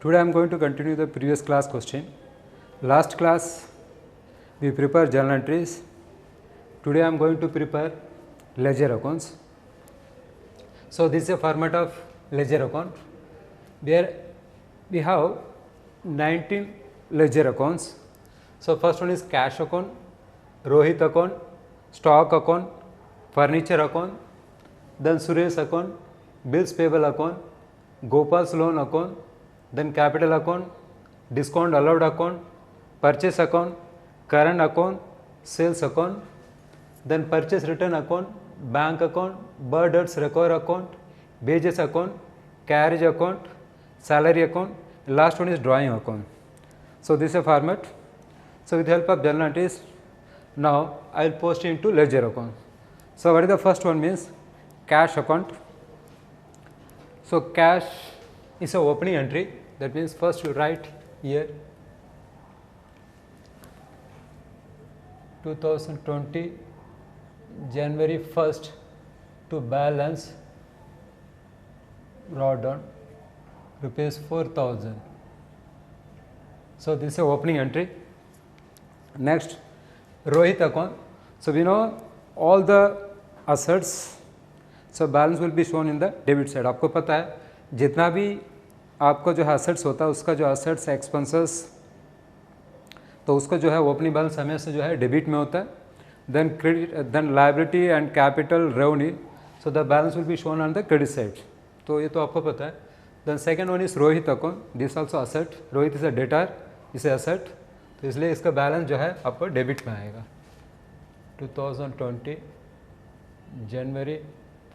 Today I am going to continue the previous class question. Last class we prepared journal entries. Today I am going to prepare ledger accounts. So this is a format of ledger account where we have 19 ledger accounts. So first one is cash account, Rohit account, stock account, furniture account, then Suresh account, bills payable account, Gopal's loan account, then capital account, discount allowed account, purchase account, current account, sales account, then purchase return account, bank account, bad debts recover account, wages account, carriage account, salary account, last one is drawing account. So this is a format. So with the help of journal entries, now I will post into ledger account. So what is the first one means cash account. So cash is a opening entry, that means first you write here 2020 January 1st to balance brought down rupees 4,000. So this is a opening entry. Next Rohit account. So we know all the assets, so balance will be shown in the debit side. आपको पता है जितना भी आपका जो है assets होता है उसका जो assets expenses तो उसका जो है ओपनिंग बैलेंस हमेशा जो है डेबिट में होता है. Then credit, then liability and capital revenue, so the balance will be shown on the credit side. तो ये तो आपको पता है. Then second one is Rohit account, this also asset. Rohit is a debtor, is asset, तो इसलिए इसका बैलेंस जो है आपको डेबिट में आएगा. 2020 January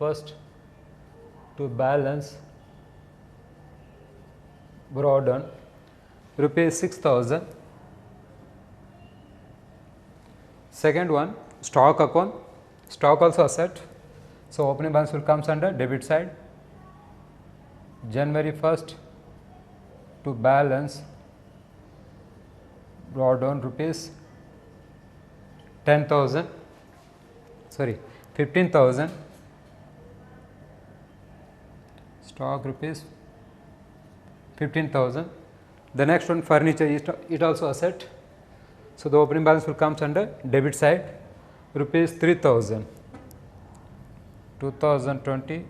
1st to balance brought on rupees 6,000. Second one stock account, stock also asset, so opening balance will comes under debit side. January 1st to balance brought on rupees 10,000, sorry 15,000, stock rupees 15,000. The next one furniture, it also asset, so the opening balance will comes under debit side, rupees 3,000. 2020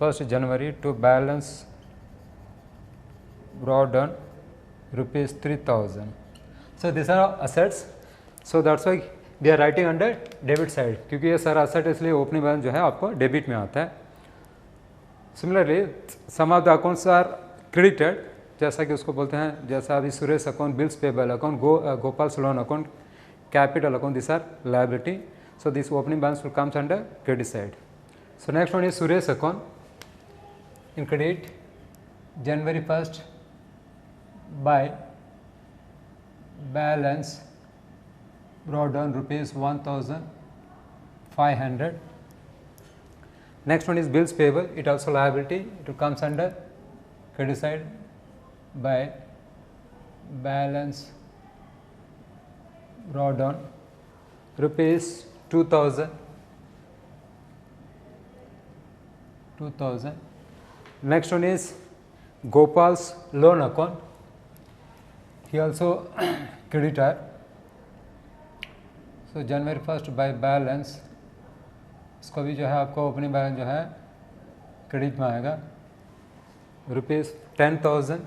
1st January to balance brought down rupees 3,000. So these are assets, so that's why we are writing under debit side, क्योंकि ये सारा asset इसलिए opening balance जो है आपको debit में आता है. Similarly some of the accounts are credited, जैसा कि उसको बोलते हैं, जैसा अभी Suresh account, bills payable account, Gopal's loan account, capital account, this are liability. So this opening balance will comes under credit side. So next one is Suresh account. In credit January 1st by balance brought down rupees 1,500. Next one is bills payable, it also liability, it comes under credit side by balance brought down rupees 2,000. Next one is Gopal's loan account, he also creditor. So January 1st by balance, इसको भी जो है आपको opening balance जो है credit में आएगा rupees 10,000.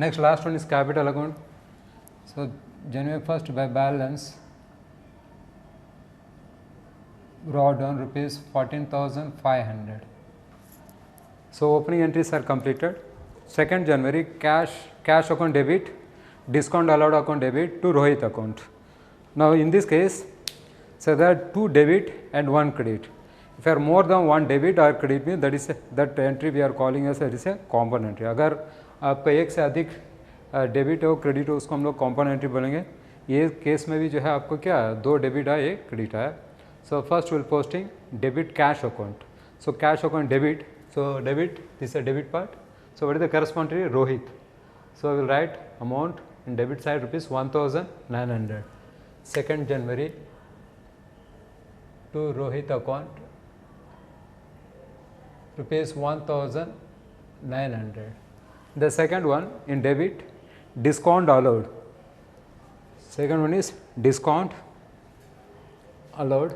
Next last one is capital account. So January 1st by balance brought down rupees 14,500. So opening entries are completed. 2nd January cash account debit, discount allowed account debit to Rohit account. Now in this case, so there are 2 debit and 1 credit. If there are more than 1 debit or credit means that entry we are calling as a component entry. अगर आपका एक से अधिक debit हो credit हो उसको हम लोग कॉम्पोनेंट एंट्री बोलेंगे. ये केस में भी जो है आपको क्या 2 डेबिट है 1 क्रेडिट है. So first will posting debit cash account. So cash account debit, so debit, this is debit part. So what is the corresponding Rohit. So I will write amount in debit side rupees 1,900. 2nd January to Rohit account rupees 1900. The second one in debit, discount allowed. Second one is discount allowed.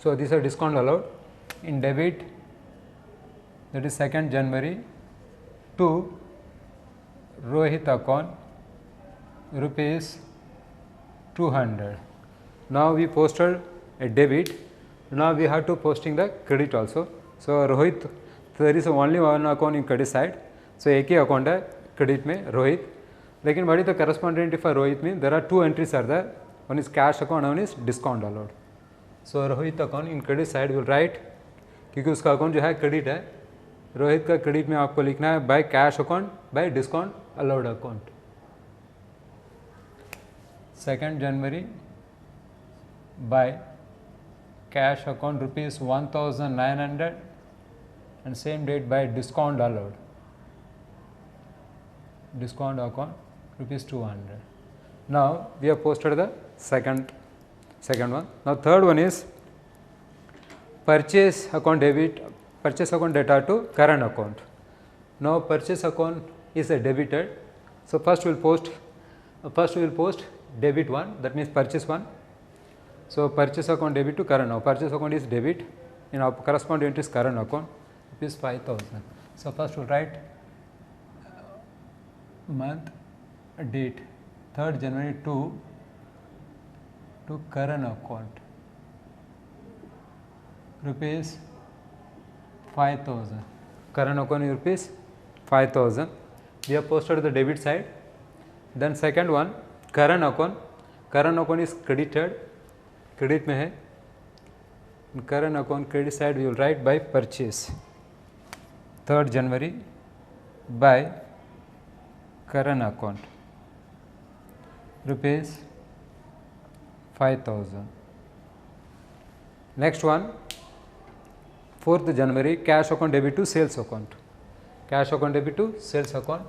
So these are discount allowed in debit, that is 2nd January to Rohit account rupees 200. Now we posted a debit, now we have to posting the credit also. So Rohit, there is only one account in credit side, so एक ही account है credit में Rohit, लेकिन what is the correspondent for Rohit means there are two entries are there, one is cash account, one is discount allowed. So Rohit account in credit side will write, क्योंकि उसका account जो है credit है, रोहित का credit में आपको लिखना है by cash account by discount allowed account. 2nd January by cash account rupees 1900 and same date by discount allowed, discount account rupees 200. Now we have posted the second one. Now third one is purchase account debit, purchase account data to current account. Now purchase account is a debited, so first we will post debit one, that means purchase one. So purchase account debit to current account. Purchase account is debit, in our corresponding entry is current account, rupees 5000. So first we will write month, date 3rd January to current account rupees 5000. Current account is rupees 5000. We have posted the debit side. Then second one, current account is credited, credit में है. In current account credit side we will write by purchase 3rd January by current account rupees 5000. Next one, 4th January, cash account debit to sales account. Cash account debit to sales account.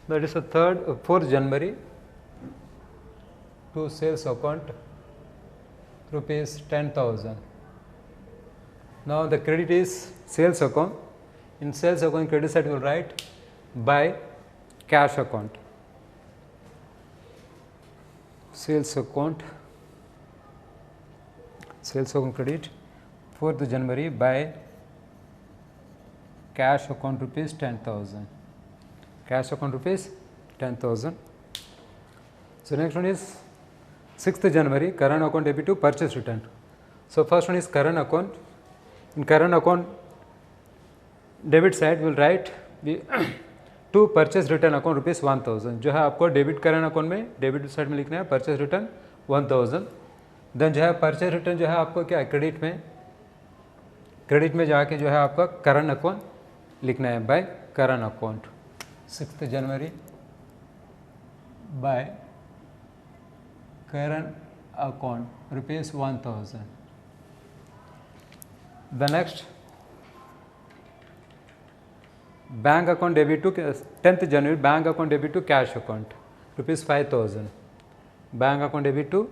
That is the 4th January to sales account rupees 10,000. Now the credit is sales account. In sales account credit side we will write by cash account. Sales account credit 4th January by cash account rupees 10,000. Cash account rupees 10,000. So next one is 6th January, current account debit to purchase return. So first one is current account. In current account debit side we will write to purchase return account rupees 1000. जो है आपको debit current account में debit side में लिखना है purchase return 1000. Then जो है purchase return जो है आपको क्या है क्रेडिट में जाके जो है आपका करंट अकाउंट लिखना है by current account. 6th January by current account rupees 1000. The next, bank account debit to 10th January, bank account debit to cash account rupees 5000. Bank account debit to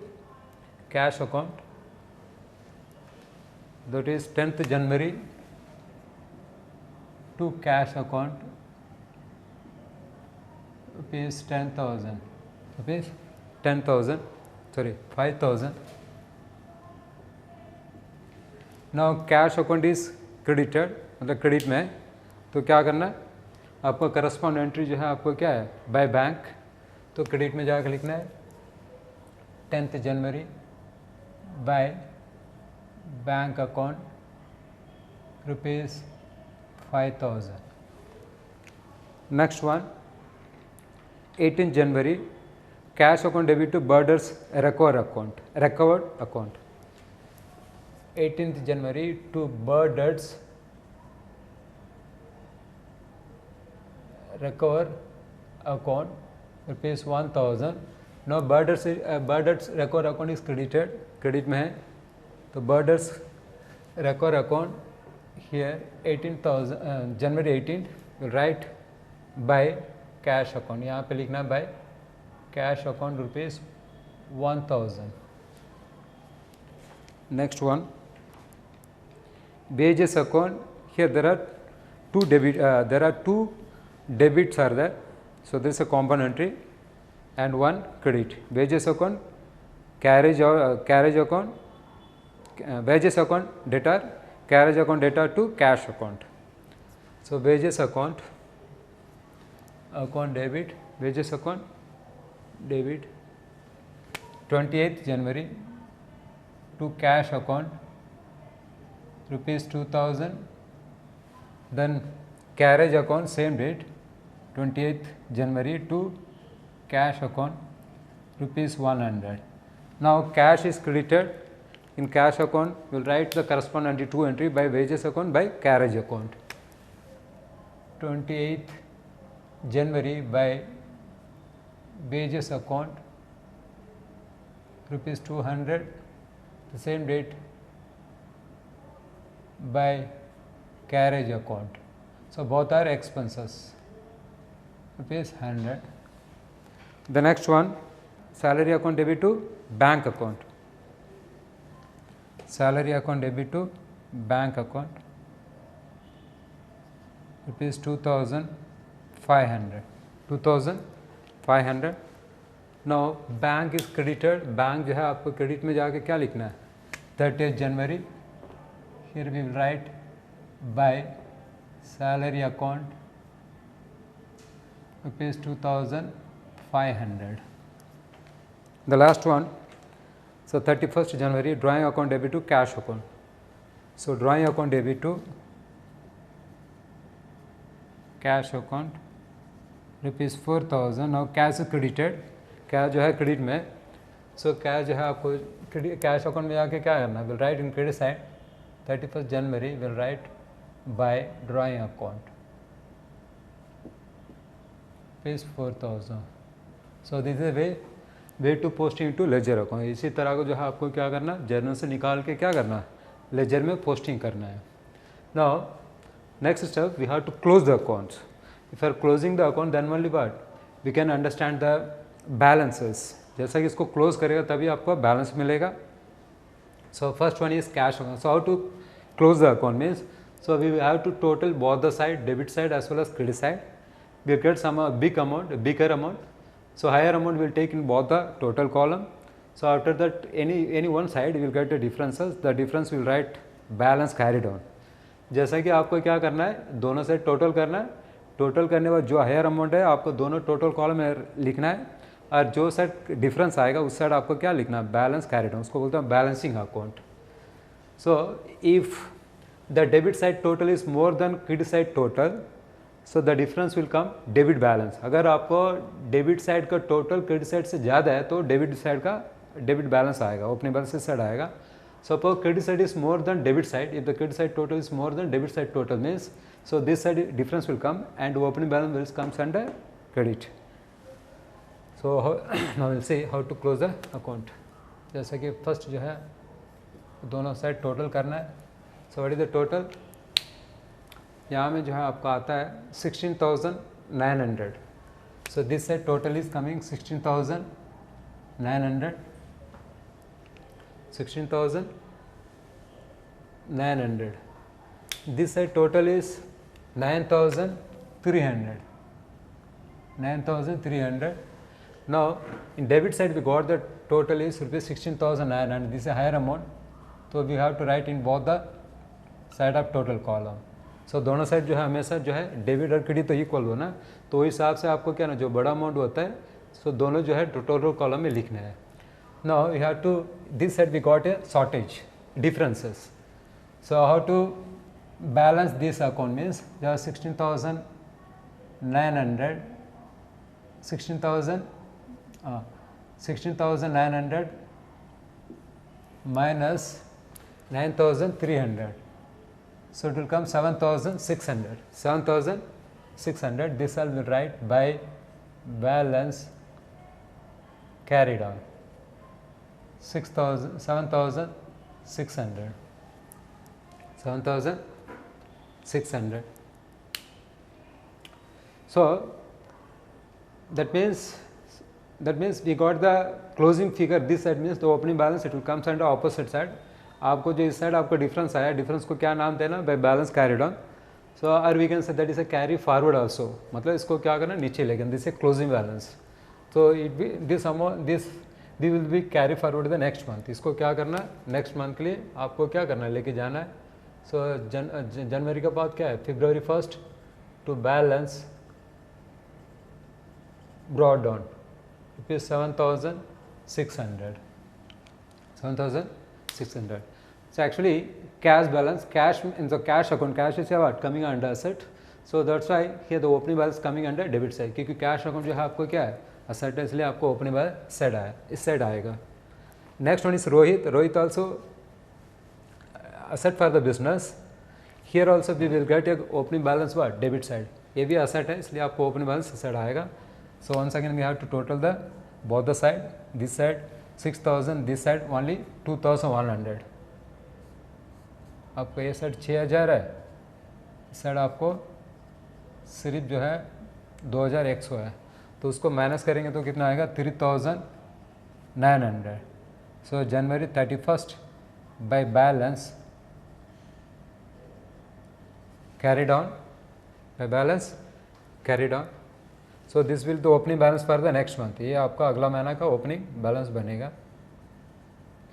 cash account, that is 10th January to cash account rupees 10,000, rupees 10,000, sorry 5,000. Now cash account is credited, मतलब credit में है, तो क्या करना है आपको correspond entry जो है आपको क्या है बाय बैंक, तो क्रेडिट में जाकर लिखना है 10th January by bank account rupees 5000. Next one 18th January, cash account debit to Birders recovered account. 18th January to Birders recover account rupees 1000. Now Birders recover account is credited, credit में है, तो Birders recover account here 18,000 January 18th will write by cash account, यहाँ पे लिखना by cash account rupees 1000. Next one wages account, here there are two debits are there. So, there is a component entry and one credit. Wages account, carriage account, wages account debtor, carriage account debtor to cash account. So, wages account debit, wages account debit 28th January to cash account rupees 2000, then carriage account same date 28th January to cash account rupees 100. Now, cash is credited. In cash account we will write the corresponding two entry by wages account by carriage account. 28th January by wages account rupees 200, the same date by carriage account. So, both are expenses rupees 100. The next one, salary account debit to bank account, salary account debit to bank account rupees 2500. Now, bank is credited, bank जो है आपको credit में जाके क्या लिखना है 30th January, here we will write by salary account rupees 2500. The last one, so 31st January drawing account debit to cash account. So, drawing account debit to cash account rupees 4000. Now, cash is credited, cash जो है credit में. So cash जो है आपको cash account में जाके क्या करना है, will write in credit side 31st January will write by drawing account rupees 4000. So this is way to posting to ledger account. इसी तरह को जो है आपको क्या करना, जर्नल से निकाल के क्या करना है, लेजर में पोस्टिंग करना है. Now next step, we have to close the accounts. If are closing the account then only what we can understand the balances. जैसा कि इसको क्लोज करेगा तभी आपको बैलेंस मिलेगा. So first one is cash account. So how to close the account means, so we have to total both the side, debit side as well as credit side. We get some bigger amount. So higher amount will take in both the total column. So after that any one side you will get the differences. The difference will write balance carried on. जैसा कि आपको क्या करना है, दोनों side total करना है. Total करने के बाद जो हायर अमाउंट है आपको दोनों टोटल कॉलम में लिखना है, और जो साइड डिफरेंस आएगा उस साइड आपको क्या लिखना है, बैलेंस कैरिड ऑन. उसको बोलते हैं balancing account. So if the debit side total is more than credit side total, so the difference will come debit balance. अगर आपको डेबिट साइड का टोटल क्रेडिट साइड से ज़्यादा है तो डेबिट साइड का डेबिट बैलेंस आएगा, ओपनिंग बैलेंस साइड आएगा. Suppose credit side is more than debit side, if the credit side total is more than debit side total means, so this side difference will come and opening balance will comes under credit. So now will see how to close the account. जैसा कि first जो है दोनों side total करना है. So what is the total, यहाँ में जो है आपका आता है 16,900. सो this side total is coming 16,900. 16,900. This side total is 9,300. 9,300. Now in debit side we got the total is rupees 16,900. This is a higher amount, so we have to write in both the side of total column. So दोनों side जो है हमेशा जो है debit और credit तो equal हो ना, तो इस हिसाब से आपको क्या ना जो बड़ा अमाउंट होता है सो दोनों जो है टोटल कॉलम में लिखना है. Now you have to this side we got a shortage differences. So how to balance this account means जो 16,900 minus 9,300. So it will come 7,600. 7,600. This I will write by balance carried on. 7,600. 7,600. So that means we got the closing figure. This side means the opening balance. It will comes under opposite side. आपको जो इस side आपको difference आया, difference को क्या नाम देना, by balance carried on. So और we can say that is a carry forward also, मतलब इसको क्या करना, नीचे लेके, दिस ए क्लोजिंग बैलेंस. तो it be this amount this will be carry forward the next month. इसको क्या करना, नेक्स्ट मंथ के लिए आपको क्या करना है, लेके जाना है. सो जनवरी के बाद क्या है, February 1st to balance brought down rupees 7,600. 7,600. So actually cash balance, cash in the cash account, cash is what coming under asset. So that's why here the opening balance coming under debit side, क्योंकि cash account जो है आपको क्या है, asset है, इसलिए आपको opening balance side आया, इस साइड आएगा. Next one is Rohit. Rohit also asset for the business. Here also we will get a opening balance what, debit side. ये भी asset है, इसलिए आपको opening balance इस साइड आएगा. So once again we have to total the both the side, this side 6,000, this side only 2,100. आपको ये side 6,000 है, इस साइड आपको सिर्फ जो है 2,100 है, तो उसको माइनस करेंगे तो कितना आएगा, 3,900. सो जनवरी 31st by balance carry down, by balance carry down. So this will the opening balance for the next month. ये आपका अगला महीना का ओपनिंग बैलेंस बनेगा,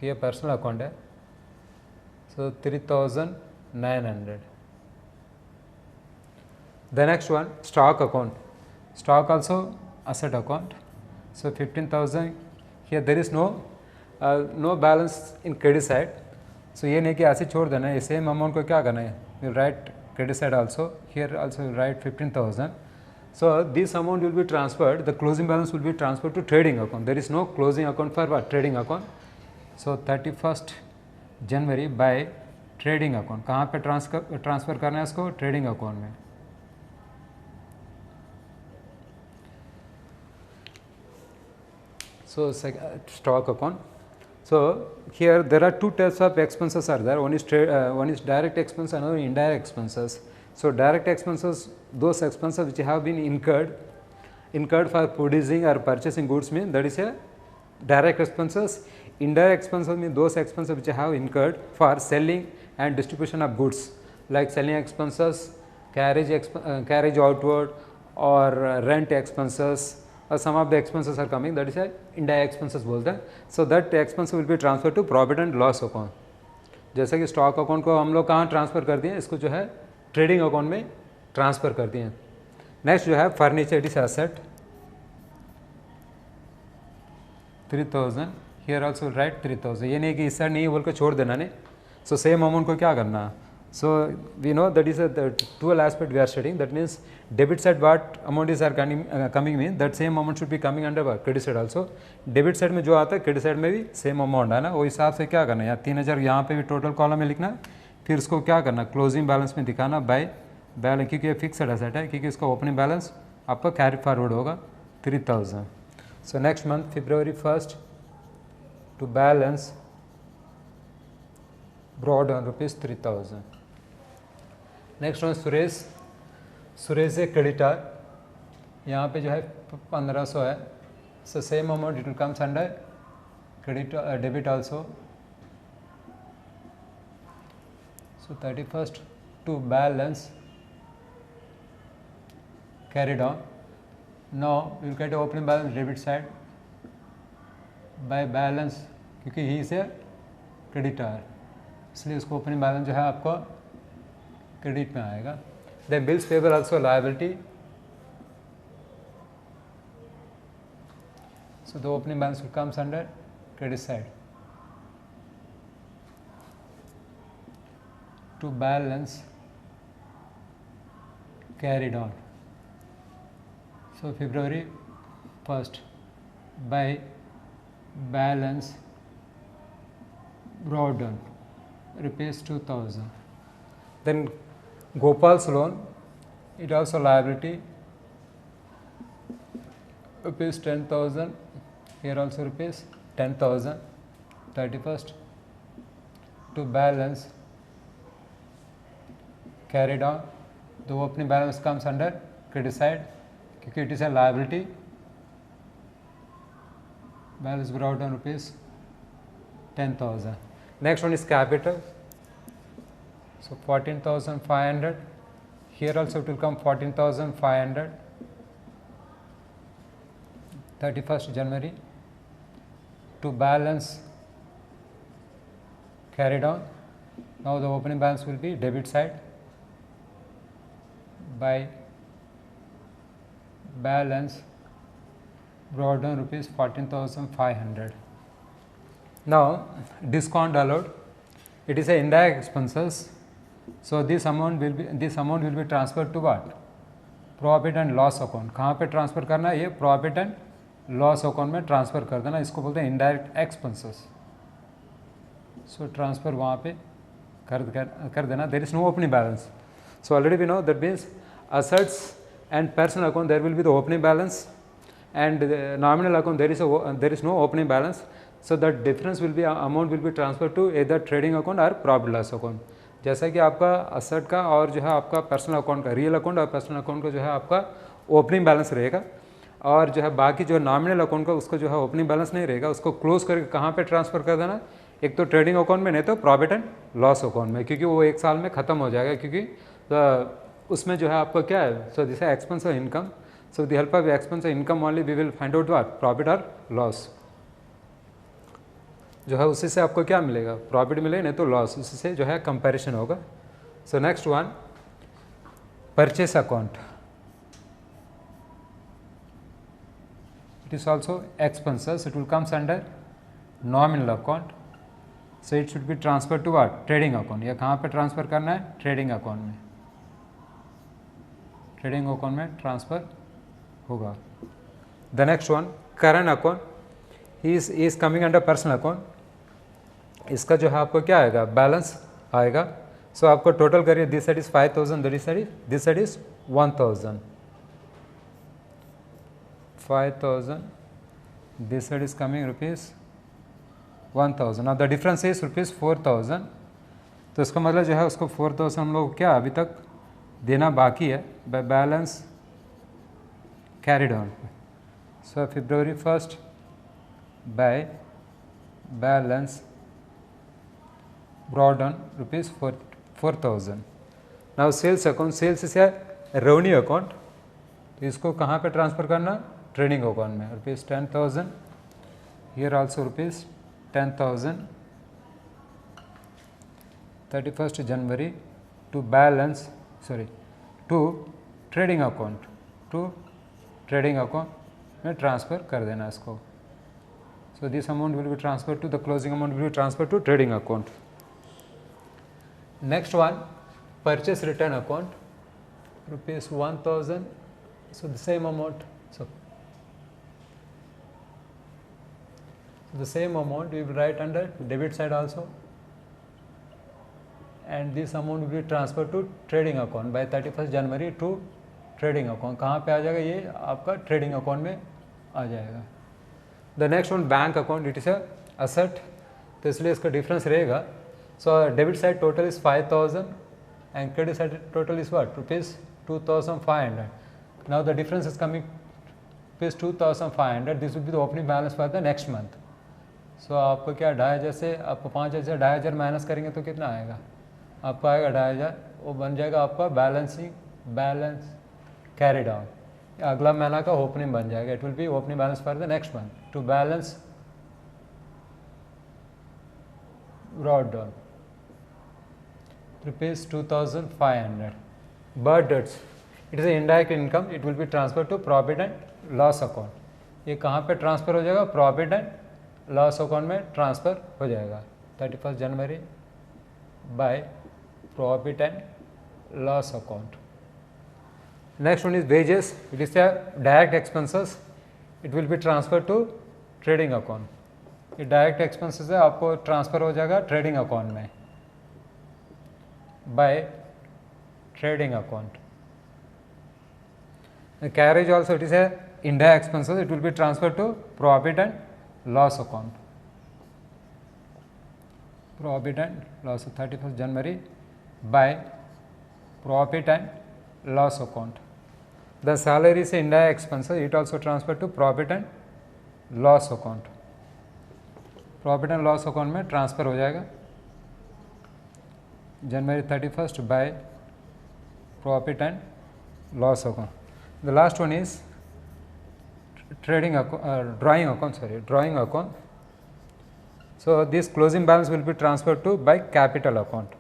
कि ये पर्सनल अकाउंट है. सो 3,900. The next one stock account. Stock also asset account. So 15,000 here there is no balance in credit side. So ये नहीं कि ऐसे छोड़ देना है, सेम अमाउंट को क्या करना है, you write credit side also, here also you write 15,000. So this amount will be transferred, the closing balance will be transferred to trading account. There is no closing account for what, trading account. So 31st January by trading account. कहाँ पे transfer करना है इसको, trading account में. So stock account. So here there are two types of expenses are there. One is direct expense, another indirect expenses. So direct expenses, those expenses which have been incurred for producing or purchasing goods, mean that is a direct expenses. Indirect expenses mean those expenses which have incurred for selling and distribution of goods, like selling expenses, carriage outward, or rent expenses, or some of the expenses are coming, that is a indirect expenses बोलते हैं. So that expense will be transferred to profit and loss account. जैसे कि stock account को हम लोग कहाँ transfer कर दिए, इसको जो है ट्रेडिंग अकाउंट में ट्रांसफ़र कर दिए. नेक्स्ट जो है furniture, it is asset 3,000. Here also right 3,000. ये नहीं कि इस साइड नहीं बोल कर छोड़ देना नहीं. सो सेम अमाउंट को क्या करना. So we know that is a the dual aspect we are studying. That means debit side what amount is are coming mean that same amount should be coming under credit side also. Debit side में जो आता है credit side में भी same amount है ना, वो हिसाब से क्या करना है. यहाँ 3,000 यहाँ पे भी टोटल कॉलम में लिखना, फिर उसको क्या करना, क्लोजिंग बैलेंस में दिखाना बाय बैलेंस, क्योंकि ये फिक्सड एसेट है, क्योंकि इसका ओपनिंग बैलेंस आपका कैरी फॉरवर्ड होगा 3,000. So next month February 1st to balance brought on rupees 3,000. Next one Suresh है क्रेडिटर, यहाँ पे जो है 1,500 है. So same amount it will comes under credit debit also. So 31st to balance carried on. Now we will get opening balance debit side by balance, क्योंकि he is a creditor, इसलिए उसको opening balance जो है आपको credit में आएगा. Then bills payable also liability. So the opening balance will comes under credit side to balance carried on. So February 1st by balance brought down rupees 2,000. Then Gopal's loan, it also liability rupees 10,000. Here also rupees 10,000. 31st to balance carried on. The opening balance comes under credit side, क्योंकि it is a liability. Balance brought down rupees 10,000. Next one is capital. So 14,500. Here also it will come 14,500. 31st January. To balance carried on. Now the opening balance will be debit side by balance brought down rupees 14,500. Now discount allowed, it is a indirect expenses. So this amount will be transferred to what? Profit and loss account. कहाँ पे transfer करना है? ये profit and loss account में transfer कर देना, इसको बोलते हैं इनडायरेक्ट एक्सपेंसेस. सो ट्रांसफ़र वहाँ पे कर देना. There is no opening balance. So already we know that means assets and personal account there will be the opening balance, and the nominal account there is no opening balance. So that difference will be amount will be transferred to either trading account or profit loss account. जैसा कि आपका asset का और जो है आपका personal account का, real account और पर्सनल अकाउंट का जो है आपका ओपनिंग बैलेंस रहेगा, और जो है बाकी जो नॉमिनल अकाउंट का उसको जो है ओपनिंग बैलेंस नहीं रहेगा. उसको क्लोज करके कहाँ पे ट्रांसफ़र कर देना? एक तो ट्रेडिंग अकाउंट में, नहीं तो प्रॉफिट एंड लॉस अकाउंट में, क्योंकि वो एक साल में ख़त्म हो जाएगा, क्योंकि उसमें जो है आपका क्या है? सो दिस है एक्सपेंस और income. So with the help of expense और income only we will find out what? Profit और लॉस. जो है उसी से आपको क्या मिलेगा? प्रॉफिट मिलेगा, नहीं तो लॉस. उसी से जो है कंपैरिजन होगा. So next one, purchase account. It is also expenses. It will comes under nominal account. So it should be transfer to what? Trading account. या कहाँ पे ट्रांसफ़र करना है? ट्रेडिंग अकाउंट में. ट्रेडिंग अकाउंट में ट्रांसफ़र होगा. The next one, current account. He is coming under personal account. इसका जो है आपको क्या आएगा? बैलेंस आएगा. सो आपको टोटल करिए, this side is 5,000, this side is 1,000. 5,000, this side is coming rupees 1,000. Now the difference is rupees 4,000. तो इसका मतलब जो है उसको 4,000 हम लोग क्या अभी तक देना बाकी है by balance carried on. So February 1st by balance brought on rupees 4,000. Now sales account. Sales is revenue account. तो इसको कहाँ पे ट्रांसफ़र करना? ट्रेडिंग अकाउंट में. Rupees 10,000. Here also rupees 10,000. 31st January to balance to trading account में transfer कर देना इसको. So this amount will be transfer to the closing amount will be transfer to trading account. Next one, purchase return account. Rupees 1,000. So the same amount. So the same amount we will write under debit side also, and this amount will be transferred to trading account by 31st January to trading account. कहाँ पे आ जाएगा? ये आपका trading account में आ जाएगा. The next one, bank account. it is a asset, तो इसलिए इसका difference रहेगा. So debit side total is 5,000 and credit side total is what? Rupees 2,500. Now the difference is coming rupees 2,500. This will be the opening balance for the next month. सो आपको क्या 2,500 से आपको 5,000 से 2,500 minus करेंगे तो कितना आएगा? आपको आएगा 2,500. वो बन जाएगा आपका बैलेंस कैरी डाउन. अगला महीना का ओपनिंग बन जाएगा. It will be opening balance for the next month to balance brought down rupees 2,500. But debts, it is a indirect income. It will be transfer to profit and loss account. ये कहाँ पे transfer हो जाएगा? Profit and loss account में transfer हो जाएगा 31st January by profit and loss account. Next one is wages. It is direct expenses. It will be transfer to trading account. ये direct expenses है, आपको ट्रांसफ़र हो जाएगा ट्रेडिंग अकाउंट में by trading account. Carriage also it is indirect expenses. It will be transferred to profit and loss account. Profit and loss, 31st January by profit and loss account. The salary is indirect expenses. It also transferred to profit and loss account. Profit and loss account में transfer हो जाएगा January 31st by profit and loss account. The last one is drawing account. So this closing balance will be transferred to by capital account.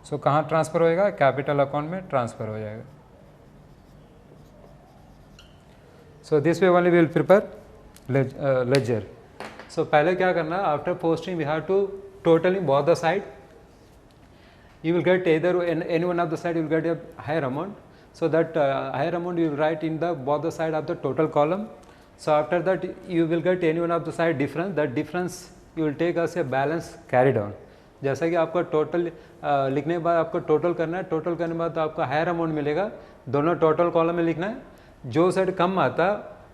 So कहाँ transfer होएगा? Capital account में transfer हो जाएगा. So this way only we will prepare ledger. So पहले क्या करना? After posting we have to totaling both the side. You will get either any one of the side you will get a higher amount. So that higher amount you will write in the both the side of the total column. So after that you will get any one of the side difference. That difference you will take as a balance carry down. जैसा कि आपका total लिखने के बाद आपको total करना है. Total करने के बाद आपको हायर अमाउंट मिलेगा. दोनों टोटल कॉलम में लिखना है. जो साइड कम आता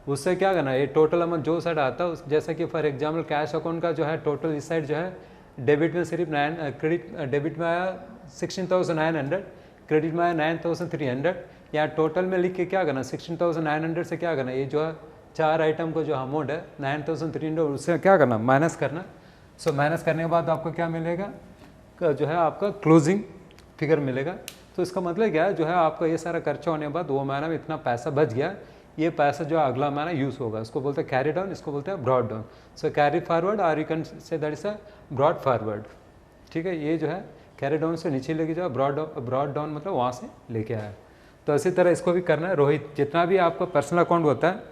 उससे क्या करना है? ये टोटल अमाउंट जो साइड आता है जैसे कि फॉर एग्जांपल कैश अकाउंट का जो है टोटल इस साइड जो है डेबिट में सिर्फ डेबिट में आया 16,900, क्रेडिट में आया 9,300. यहाँ टोटल में लिख के क्या करना? 16,900 से क्या करना? ये जो है चार आइटम को जो अमाउंट है 9,300 उससे क्या करना? माइनस करना. सो माइनस करने के बाद आपको क्या मिलेगा? जो है आपका क्लोजिंग फिगर मिलेगा. तो इसका मतलब क्या है? जो है आपका ये सारा खर्चा होने के बाद वो महीना में इतना पैसा बच गया. ये पैसा जो अगला महीना यूज़ होगा. इसको बोलते हैं कैरी डाउन, इसको बोलते हैं ब्रॉड डाउन. सो कैरी फॉरवर्ड और you can say that is a brought forward. ठीक है, ये जो है कैरी डाउन से नीचे लेके जाओ, ब्रॉड डाउन मतलब वहाँ से लेके आया. तो इसी तरह इसको भी करना है. रोहित, जितना भी आपका पर्सनल अकाउंट होता है,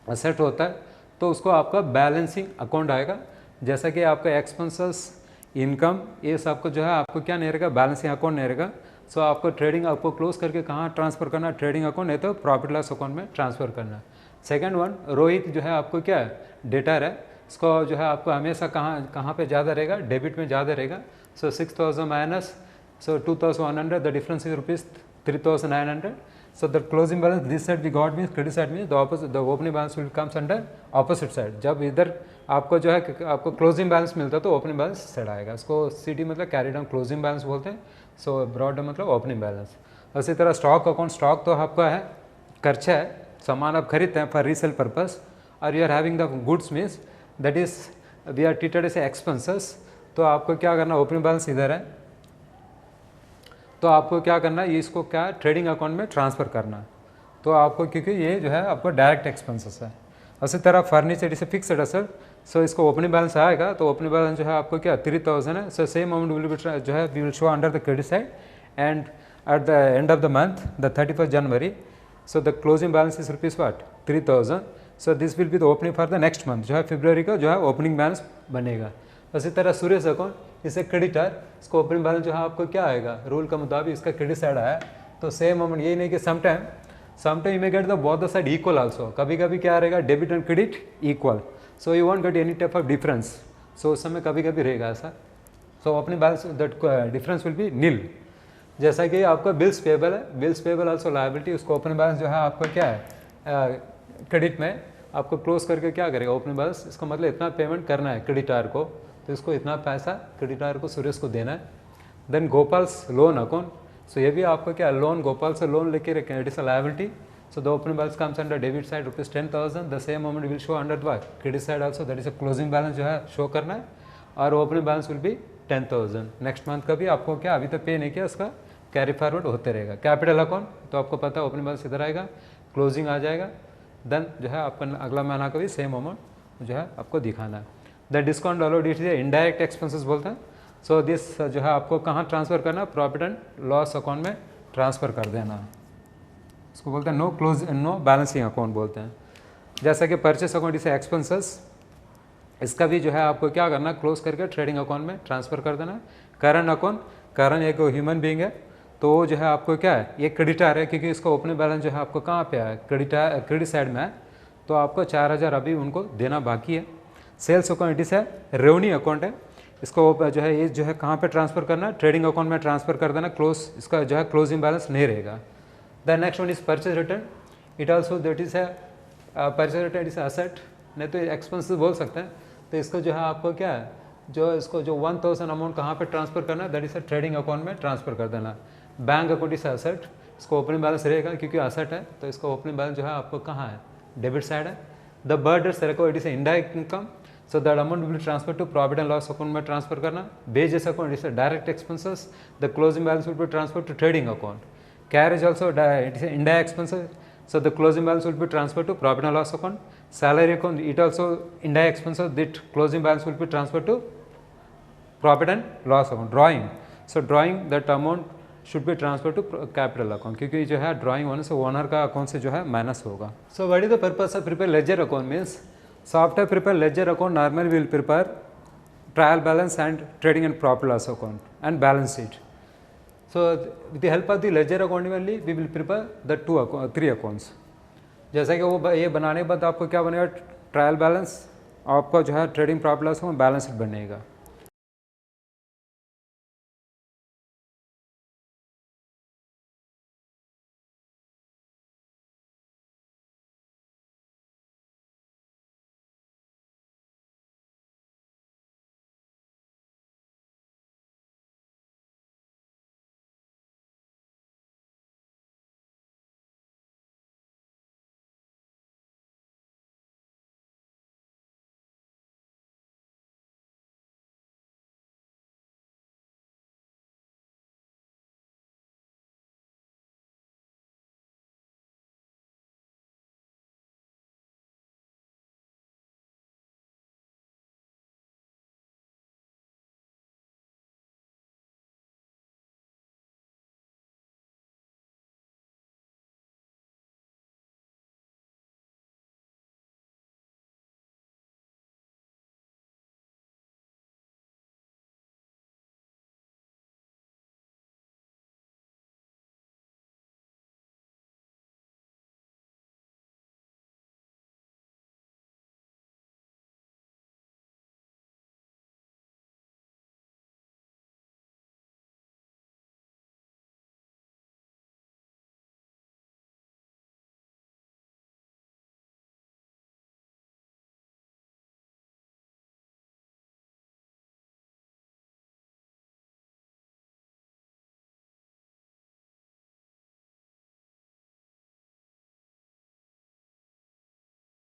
असेट होता है, तो उसको आपका बैलेंसिंग अकाउंट आएगा. जैसा कि आपका एक्सपेंसेस, इनकम, ये सब को जो है आपको क्या नहीं रहेगा? बैलेंसिंग अकाउंट नहीं रहेगा. सो आपको ट्रेडिंग आपको क्लोज करके कहाँ ट्रांसफ़र करना? ट्रेडिंग अकाउंट नहीं तो प्रॉफिट लॉस अकाउंट में ट्रांसफ़र करना. सेकंड वन, रोहित जो है आपको क्या है? डेटर है. इसको जो है आपको हमेशा कहाँ पे ज़्यादा रहेगा? डेबिट में ज़्यादा रहेगा. सो 6,000 minus 2,100, the difference is ₹3,900. So the closing balance this side we got means credit side means the opposite, the opening balance will comes under opposite side. जब इधर आपको जो है आपको क्लोजिंग बैलेंस मिलता है तो ओपनिंग बैलेंस साइड आएगा. इसको सीडी मतलब कैरी डाउन क्लोजिंग बैलेंस बोलते हैं. सो ब्रॉड मतलब ओपनिंग बैलेंस. इसी तरह स्टॉक अकाउंट, स्टॉक तो आपका है खर्चा है, सामान आप खरीदते हैं फॉर रीसेल पर्पस, और you are having the goods means that is we are treated as expenses. तो आपको क्या करना? ओपनिंग बैलेंस इधर है तो आपको क्या करना है? इसको क्या ट्रेडिंग अकाउंट में ट्रांसफ़र करना. तो आपको क्योंकि ये जो है आपको डायरेक्ट एक्सपेंसेस है. इसी तरह फर्नीचर इसे फिक्स्ड असेट. सो इसको ओपनिंग बैलेंस आएगा तो ओपनिंग बैलेंस जो है आपको क्या 3,000 है. So same amount will be जो है we will show under the credit side and at the end of the month the 31st January. So the closing balance is rupees what? 3,000. So this will be the opening for the next month. जो है फरवरी का जो है opening balance बनेगा. इसी तरह Suresh account, इसे creditor, इसको ओपनिंग बैलेंस जो है आपको क्या आएगा? रूल का मुताबिक इसका क्रेडिट साइड आया तो सेम अमाउंट. यही नहीं कि sometime you may get the both the side equal also. कभी कभी क्या रहेगा? Debit and credit equal. So you won't get any type of difference. So उस समय कभी कभी रहेगा ऐसा. So opening balance that difference will be nil. जैसा कि आपका बिल्स पेबल है, बिल्स पेबल आल्सो लायबिलिटी. उसको ओपनिंग बैलेंस जो है आपको क्या है? क्रेडिट में आपको क्लोज करके क्या करेगा? Opening balance. इसका मतलब इतना पेमेंट करना है क्रेडिटर को, तो इसको इतना पैसा क्रेडिटर को सुरेश को देना है. Then गोपाल्स loan account. सो ये भी आपको क्या लोन, गोपाल से लोन लेके रखें, it is a liability. So the opening balance comes under debit side ₹10,000. The same amount will show under the credit side also. That is a closing balance जो है show करना है और opening balance will B 10,000. Next month का भी आपको क्या अभी तक पे नहीं किया उसका कैरी फॉरवर्ड होते रहेगा. कैपिटल अकाउंट तो आपको पता है ओपनिंग बैलेंस इधर आएगा, क्लोजिंग आ जाएगा. देन जो है आपका अगला महीना का भी सेम अमाउंट जो है आपको दिखाना है. The discount allowed it is indirect expenses बोलते हैं. सो दिस जो है आपको कहाँ ट्रांसफ़र करना? प्रॉफिट एंड लॉस अकाउंट में ट्रांसफ़र कर देना. इसको बोलते हैं नो बैलेंसिंग अकाउंट बोलते हैं. जैसा कि परचेस अकाउंट इसे एक्सपेंसेस, इसका भी जो है आपको क्या करना? क्लोज करके ट्रेडिंग अकाउंट में ट्रांसफ़र कर देना. करंट अकाउंट, करंट एक ह्यूमन बीइंग है तो वो जो है आपको क्या है? ये क्रेडिटर है क्योंकि इसका ओपनिंग बैलेंस जो है आपको कहाँ पे है? क्रेडिट साइड में है. तो आपको 4,000 अभी उनको देना बाकी है. सेल्स अकाउंट इस है रेवेन्यू अकाउंट है. इसको जो है ये जो है कहाँ पे ट्रांसफ़र करना? ट्रेडिंग अकाउंट में ट्रांसफ़र कर देना. क्लोज इसका जो है क्लोजिंग बैलेंस नहीं रहेगा. The next one is purchase return. It also that is है परचेज रिटर्न इज असेट, नहीं तो एक्सपेंसेस बोल सकते हैं. तो इसको जो है आपको क्या है? जो इसको जो 1,000 अमाउंट कहाँ पे ट्रांसफ़र करना है? दैट इज ट्रेडिंग अकाउंट में ट्रांसफ़र कर देना. बैंक अकाउंट इज असेट, इसको ओपनिंग बैलेंस रहेगा क्योंकि असेट है तो इसका ओपनिंग बैलेंस जो है आपको कहाँ है? डेबिट साइड है. द बर्डर्स रेको it is indirect income. So that amount will transfer to profit and loss account में ट्रांसफर करना. Wages account is direct expenses, the closing balance will be transfer to trading account. Carriage also it is indirect expenses, so the closing balance will be transferred to profit and loss account. Salary account, it also indirect expenses, that closing balance will be transferred to profit and loss account. Drawing, so drawing that amount should be transferred to capital account, क्योंकि जो है drawing होने से owner का account से जो है minus होगा. So what is the purpose of prepare ledger account means? So after prepare ledger account, normally we will prepare trial balance and trading and profit loss account and balance sheet. So with the help of the ledger account only we will prepare the three accounts. जैसा कि वो ये बनाने के बाद आपको क्या बनेगा, ट्रायल बैलेंस, आपका जो है trading profit loss balance sheet बनेगा.